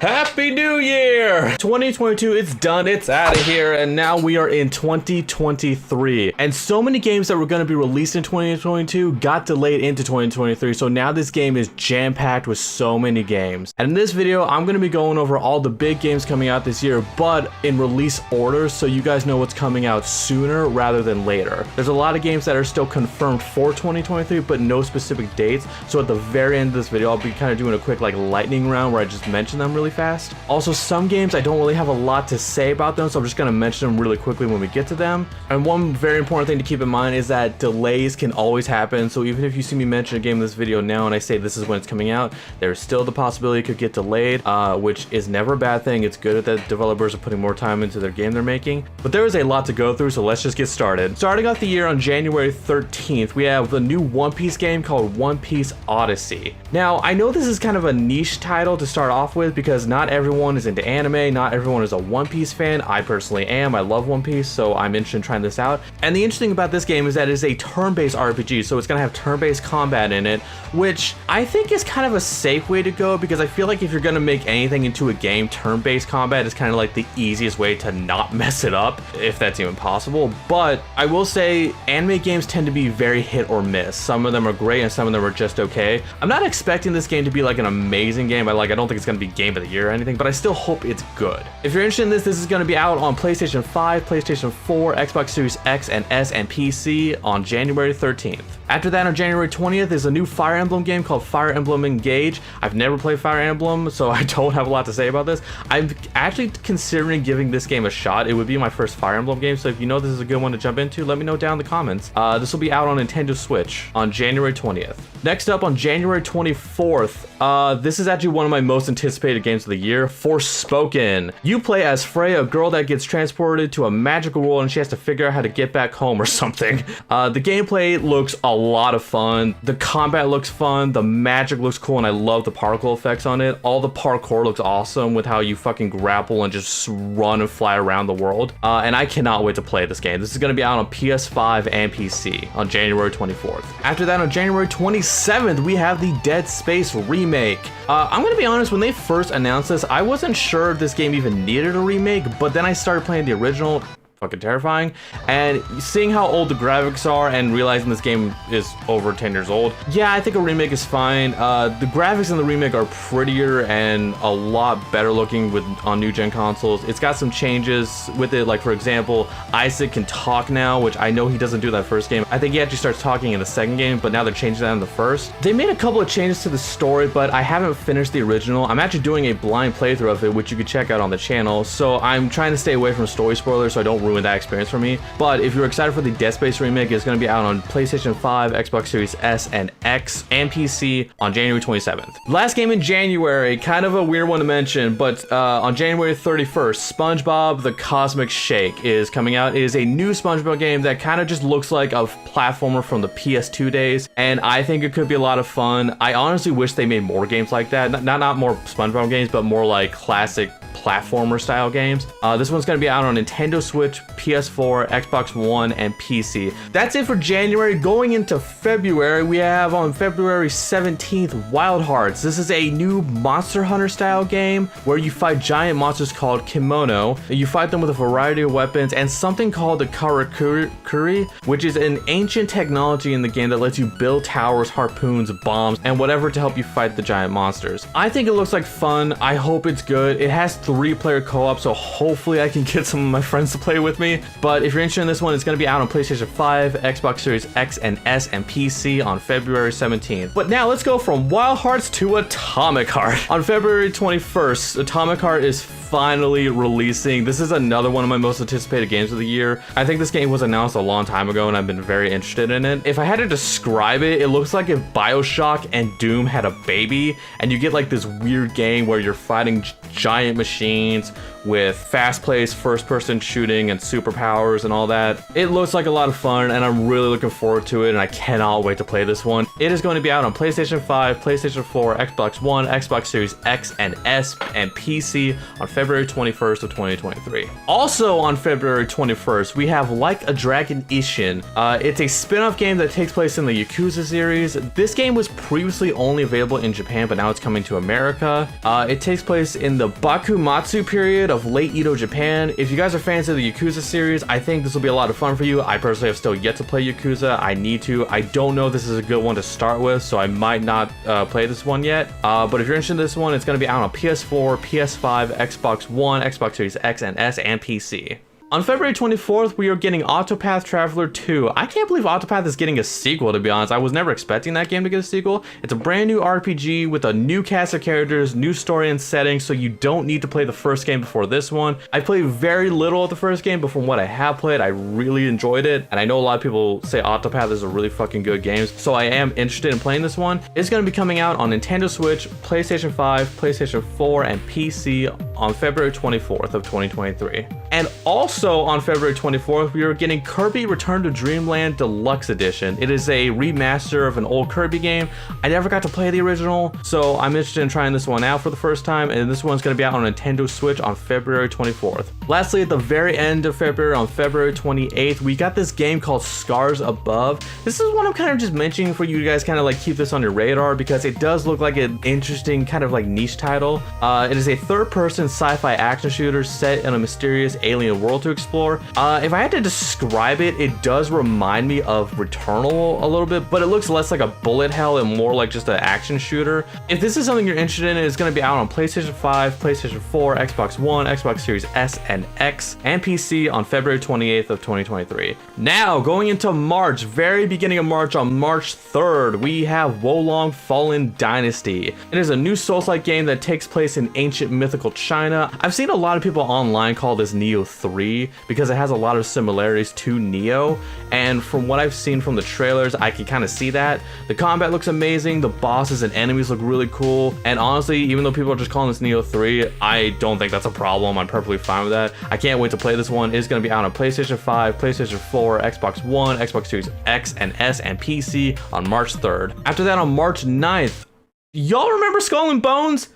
Happy New Year! 2022, it's done, it's out of here, and now we are in 2023. And so many games that were going to be released in 2022 got delayed into 2023, so now this game is jam-packed with so many games. And in this video, I'm going to be going over all the big games coming out this year, but in release orders, so you guys know what's coming out sooner rather than later. There's a lot of games that are still confirmed for 2023, but no specific dates, so at the very end of this video, I'll be kind of doing a quick lightning round where I just mention them really fast. Also, some games I don't really have a lot to say about them, so I'm just going to mention them really quickly when we get to them. And one very important thing to keep in mind is that delays can always happen, so even if you see me mention a game in this video now and I say this is when it's coming out, there's still the possibility it could get delayed, which is never a bad thing. It's good that developers are putting more time into their game they're making. But there is a lot to go through, so let's just get started. Starting off the year on January 13th, we have the new One Piece game called One Piece Odyssey. Now, I know this is kind of a niche title to start off with because not everyone is into anime, not everyone is a One Piece fan. I personally am. I love One Piece, so I'm interested in trying this out. And the interesting about this game is that it is a turn-based RPG, so it's going to have turn-based combat in it, which I think is kind of a safe way to go because I feel like if you're going to make anything into a game, turn-based combat is kind of like the easiest way to not mess it up, if that's even possible. But I will say anime games tend to be very hit or miss. Some of them are great and some of them are just okay. I'm not expecting this game to be like an amazing game. I don't think it's going to be game of the year or anything, but I still hope it's good. If you're interested in this is going to be out on PlayStation 5, PlayStation 4, Xbox Series X and S, and PC on January 13th. After that, on January 20th is a new Fire Emblem game called Fire Emblem Engage. I've never played Fire Emblem, so I don't have a lot to say about this. I'm actually considering giving this game a shot. It would be my first Fire Emblem game, so if you know this is a good one to jump into, let me know down in the comments. This will be out on Nintendo Switch on January 20th. Next up, on January 24th, this is actually one of my most anticipated games of the year, Forspoken. You play as Freya, a girl that gets transported to a magical world and she has to figure out how to get back home or something. The gameplay looks a lot of fun. The combat looks fun. The magic looks cool, and I love the particle effects on it. All the parkour looks awesome with how you fucking grapple and just run and fly around the world. And I cannot wait to play this game. This is going to be out on PS5 and PC on January 24th. After that, on January 27th, we have the Dead Space remake. I'm going to be honest, when they first announced this, I wasn't sure if this game even needed a remake, but then I started playing the original. Fucking terrifying. And seeing how old the graphics are and realizing this game is over 10 years old, yeah, I think a remake is fine. The graphics in the remake are prettier and a lot better looking on new gen consoles. It's got some changes with it, like for example, Isaac can talk now, which I know he doesn't do that first game. I think he actually starts talking in the second game, but now they're changing that in the first. They made a couple of changes to the story, but I haven't finished the original. I'm actually doing a blind playthrough of it, which you can check out on the channel, so I'm trying to stay away from story spoilers so I don't ruin that experience for me. But if you're excited for the Dead Space remake, it's going to be out on PlayStation 5, Xbox Series S and X, and PC on January 27th. Last game in January, kind of a weird one to mention, but on January 31st, SpongeBob the Cosmic Shake is coming out. It is a new SpongeBob game that kind of just looks like a platformer from the PS2 days, and I think it could be a lot of fun. I honestly wish they made more games like that. Not more SpongeBob games, but more like classic platformer style games. This one's going to be out on Nintendo Switch, PS4, Xbox One, and PC. That's it for January. Going into February, we have on February 17th, Wild Hearts. This is a new Monster Hunter style game where you fight giant monsters called Kimono. You fight them with a variety of weapons and something called the Karakuri, which is an ancient technology in the game that lets you build towers, harpoons, bombs, and whatever to help you fight the giant monsters. I think it looks like fun. I hope it's good. It has 3-player co-op, so hopefully I can get some of my friends to play with me. But if you're interested in this one, it's going to be out on PlayStation 5, Xbox Series X and S, and PC on February 17th. But now let's go from Wild Hearts to Atomic Heart. On February 21st, Atomic Heart is finally releasing. This is another one of my most anticipated games of the year. I think this game was announced a long time ago and I've been very interested in it. If I had to describe it, it looks like if BioShock and Doom had a baby and you get like this weird game where you're fighting giant machines machines with fast-paced first-person shooting and superpowers and all that. It looks like a lot of fun, and I'm really looking forward to it, and I cannot wait to play this one. It is going to be out on PlayStation 5, PlayStation 4, Xbox One, Xbox Series X and S, and PC on February 21st of 2023. Also on February 21st, we have Like a Dragon Ishin. It's a spin-off game that takes place in the Yakuza series. This game was previously only available in Japan, but now it's coming to America. It takes place in the Bakumatsu period of late Edo Japan. If you guys are fans of the Yakuza series, I think this will be a lot of fun for you. I personally have still yet to play Yakuza. I need to. I don't know if this is a good one to start with, so I might not play this one yet. But if you're interested in this one, it's going to be out on PS4, PS5, Xbox One, Xbox Series X and S, and PC. On February 24th, we are getting Octopath Traveler 2. I can't believe Octopath is getting a sequel, to be honest. I was never expecting that game to get a sequel. It's a brand new RPG with a new cast of characters, new story and setting, so you don't need to play the first game before this one. I played very little of the first game, but from what I have played, I really enjoyed it. And I know a lot of people say Octopath is a really fucking good game, so I am interested in playing this one. It's going to be coming out on Nintendo Switch, PlayStation 5, PlayStation 4, and PC on February 24th of 2023. And also on February 24th, we are getting Kirby Return to Dreamland Deluxe Edition. It is a remaster of an old Kirby game. I never got to play the original, so I'm interested in trying this one out for the first time, and this one's going to be out on Nintendo Switch on February 24th. Lastly, at the very end of February, on February 28th, we got this game called Scars Above. This is one I'm kind of just mentioning for you guys, kind of like keep this on your radar, because it does look like an interesting kind of like niche title. It is a third-person sci-fi action shooter set in a mysterious alien world to explore. If I had to describe it, it does remind me of Returnal a little bit, but it looks less like a bullet hell and more like just an action shooter. If this is something you're interested in, it's going to be out on PlayStation 5, PlayStation 4, Xbox One, Xbox Series S and X, and PC on February 28th of 2023. Now, going into March, very beginning of March, on March 3rd, we have Wolong Fallen Dynasty. It is a new Souls-like game that takes place in ancient mythical China. I've seen a lot of people online call this Nioh 3 because it has a lot of similarities to Nioh, and from what I've seen from the trailers, I can kind of see that. The combat looks amazing, the bosses and enemies look really cool, and honestly, even though people are just calling this Nioh 3, I don't think that's a problem. I'm perfectly fine with that. I can't wait to play this one. It's going to be out on PlayStation 5, PlayStation 4, Xbox One, Xbox Series X and S, and PC on March 3rd. After that, on March 9th, y'all remember Skull and Bones?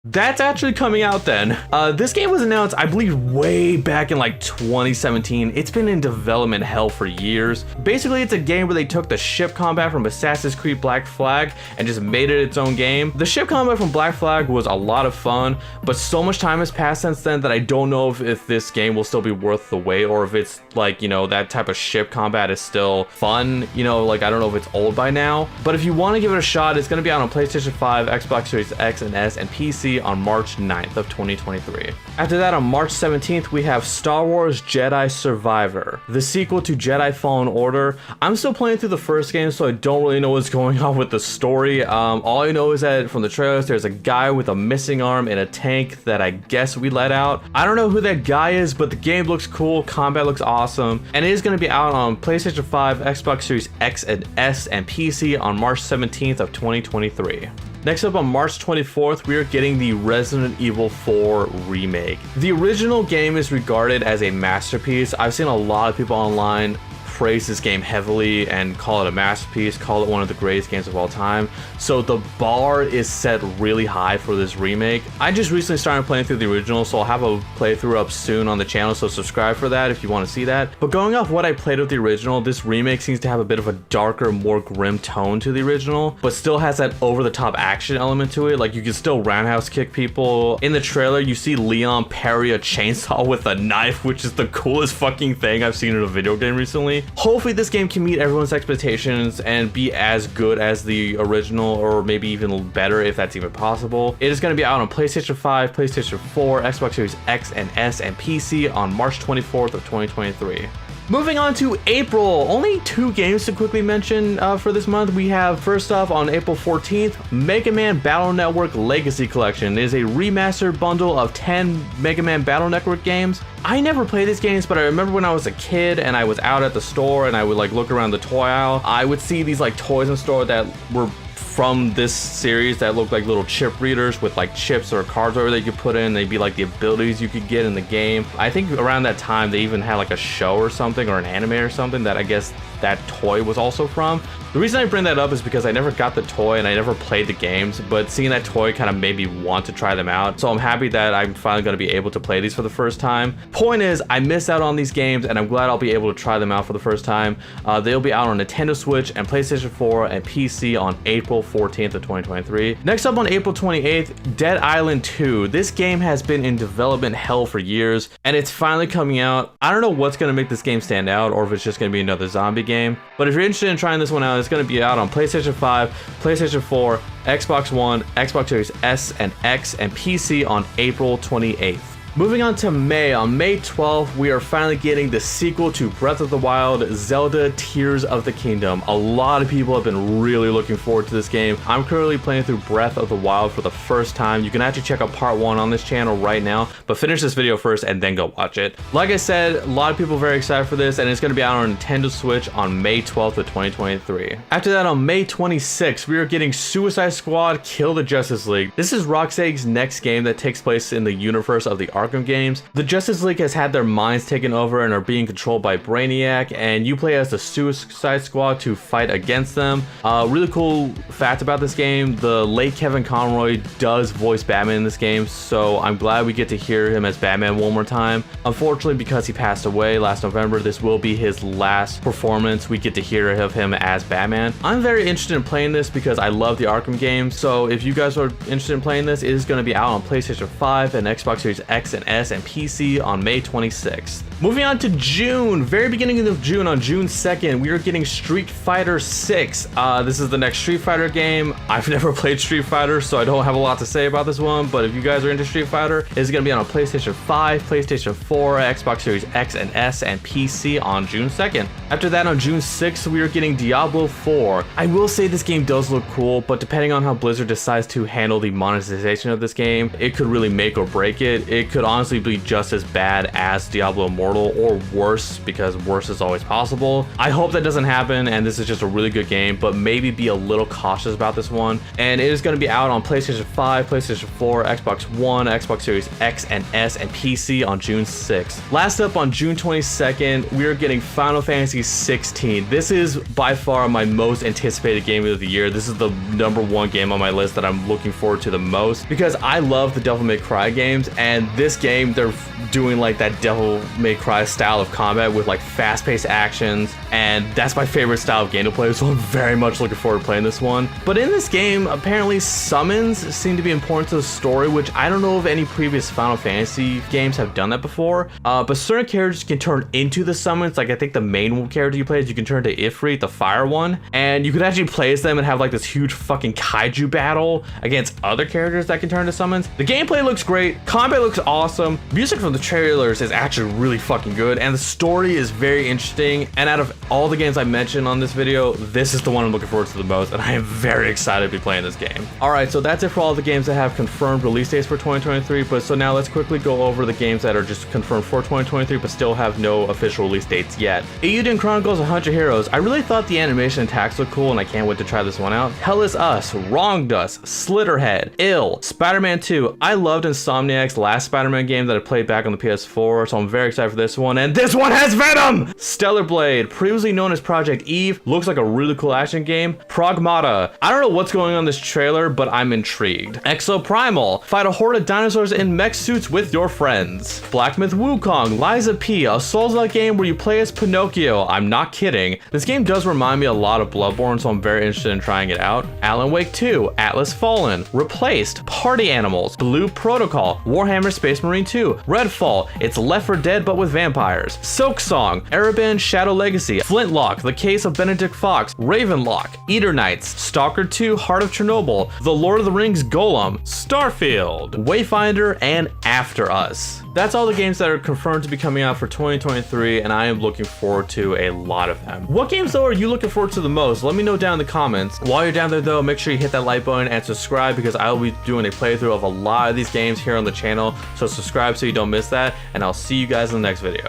That's actually coming out then. This game was announced, I believe, way back in like 2017. It's been in development hell for years. Basically, it's a game where they took the ship combat from Assassin's Creed Black Flag and just made it its own game. The ship combat from Black Flag was a lot of fun, but so much time has passed since then that I don't know if this game will still be worth the wait, or if it's like, you know, that type of ship combat is still fun. You know, like, I don't know if it's old by now. But if you want to give it a shot, it's going to be out on PlayStation 5, Xbox Series X and S, and PC on March 9th of 2023. After that, on March 17th, we have Star Wars Jedi Survivor, the sequel to Jedi Fallen Order. I'm still playing through the first game, so I don't really know what's going on with the story. All I know is that from the trailers, there's a guy with a missing arm in a tank that I guess we let out. I don't know who that guy is, but the game looks cool, combat looks awesome, and it is going to be out on PlayStation 5, Xbox Series X and S, and PC on March 17th of 2023. Next up, on March 24th, we are getting the Resident Evil 4 remake. The original game is regarded as a masterpiece. I've seen a lot of people online praise this game heavily and call it a masterpiece, call it one of the greatest games of all time. So the bar is set really high for this remake. I just recently started playing through the original, so I'll have a playthrough up soon on the channel, so subscribe for that if you want to see that. But going off what I played with the original, this remake seems to have a bit of a darker, more grim tone to the original, but still has that over-the-top action element to it. Like, you can still roundhouse kick people. In the trailer, you see Leon parry a chainsaw with a knife, which is the coolest fucking thing I've seen in a video game recently. Hopefully this game can meet everyone's expectations and be as good as the original, or maybe even better if that's even possible. It is going to be out on PlayStation 5, PlayStation 4, Xbox Series X and S, and PC on March 24th of 2023. Moving on to April, only 2 games to quickly mention for this month. We have, first off, on April 14th, Mega Man Battle Network Legacy Collection. It is a remastered bundle of 10 Mega Man Battle Network games. I never played these games, but I remember when I was a kid and I was out at the store and I would like look around the toy aisle, I would see these like toys in store that were from this series that look like little chip readers with like chips or cards over that you could put in. They'd be like the abilities you could get in the game. I think around that time they even had like a show or something, or an anime or something, that I guess that toy was also from. The reason I bring that up is because I never got the toy and I never played the games, but seeing that toy kind of made me want to try them out. So I'm happy that I'm finally going to be able to play these for the first time. Point is, I missed out on these games and I'm glad I'll be able to try them out for the first time. They'll be out on Nintendo Switch and PlayStation 4 and PC on April 14th of 2023. Next up on April 28th, Dead Island 2. This game has been in development hell for years and it's finally coming out. I don't know what's going to make this game stand out, or if it's just going to be another zombie game. But if you're interested in trying this one out, it's going to be out on PlayStation 5, PlayStation 4, Xbox One, Xbox Series S and X, and PC on April 28th. Moving on to May. On May 12th, we are finally getting the sequel to Breath of the Wild, Zelda Tears of the Kingdom. A lot of people have been really looking forward to this game. I'm currently playing through Breath of the Wild for the first time. You can actually check out part 1 on this channel right now, but finish this video first and then go watch it. Like I said, a lot of people are very excited for this, and it's going to be out on Nintendo Switch on May 12th of 2023. After that, on May 26th, we are getting Suicide Squad Kill the Justice League. This is Rocksteady's next game that takes place in the universe of the Arkham games. The Justice League has had their minds taken over and are being controlled by Brainiac, and you play as the Suicide Squad to fight against them. Really cool fact about this game, the late Kevin Conroy does voice Batman in this game, so I'm glad we get to hear him as Batman one more time. Unfortunately, because he passed away last November, this will be his last performance we get to hear of him as Batman. I'm very interested in playing this because I love the Arkham games, so if you guys are interested in playing this, it is going to be out on PlayStation 5 and Xbox Series X and S and PC on May 26th. Moving on to June, very beginning of June, on June 2nd, we are getting Street Fighter 6. This is the next Street Fighter game. I've never played Street Fighter, so I don't have a lot to say about this one, but if you guys are into Street Fighter, it's going to be on PlayStation 5, PlayStation 4, Xbox Series X and S, and PC on June 2nd. After that, on June 6th, we are getting Diablo 4. I will say this game does look cool, but depending on how Blizzard decides to handle the monetization of this game, it could really make or break it. It could honestly be just as bad as Diablo Immortal, or worse, because worse is always possible. I hope that doesn't happen and this is just a really good game, but maybe be a little cautious about this one. And it is going to be out on PlayStation 5, PlayStation 4, Xbox One, Xbox Series X and S, and PC on June 6th. Last up, on June 22nd, we are getting Final Fantasy 16. This is by far my most anticipated game of the year. This is the #1 game on my list that I'm looking forward to the most, because I love the Devil May Cry games, and this game, they're doing like that Devil May Cry style of combat with like fast-paced actions, and that's my favorite style of game to play, so I'm very much looking forward to playing this one. But in this game, apparently summons seem to be important to the story, which I don't know if any previous Final Fantasy games have done that before, but certain characters can turn into the summons. Like I think the main character you play is you can turn to Ifrit, the fire one, and you could actually play as them and have like this huge fucking kaiju battle against other characters that can turn to summons. The gameplay looks great, combat looks awesome, music from the trailers is actually really fucking good, and the story is very interesting. And out of all the games I mentioned on this video, this is the one I'm looking forward to the most, and I am very excited to be playing this game. Alright, so that's it for all the games that have confirmed release dates for 2023, but so now let's quickly go over the games that are just confirmed for 2023 but still have no official release dates yet. Eiyuden Chronicles 100 Heroes. I really thought the animation and attacks looked cool, and I can't wait to try this one out. Hell is Us, Wronged Us, Slitterhead, Ill, Spider-Man 2. I loved Insomniac's last Spider-Man game that I played back on the PS4, so I'm very excited for this one, and this one has Venom! Stellar Blade, previously known as Project Eve, looks like a really cool action game. Pragmata. I don't know what's going on in this trailer, but I'm intrigued. Exoprimal, fight a horde of dinosaurs in mech suits with your friends. Black Myth Wukong, Liza P, a Souls-like game where you play as Pinocchio. I'm not kidding. This game does remind me a lot of Bloodborne, so I'm very interested in trying it out. Alan Wake 2, Atlas Fallen, Replaced, Party Animals, Blue Protocol, Warhammer Space Marine 2, Redfall, it's Left 4 Dead but with vampires, Silk Song, Ereban Shadow Legacy, Flintlock, The Case of Benedict Fox, Ravenlock, Eternights, Stalker 2, Heart of Chernobyl, The Lord of the Rings Golem, Starfield, Wayfinder, and After Us. That's all the games that are confirmed to be coming out for 2023, and I am looking forward to a lot of them. What games though are you looking forward to the most? Let me know down in the comments. While you're down there though, make sure you hit that like button and subscribe, because I will be doing a playthrough of a lot of these games here on the channel, so subscribe so you don't miss that, and I'll see you guys in the next video.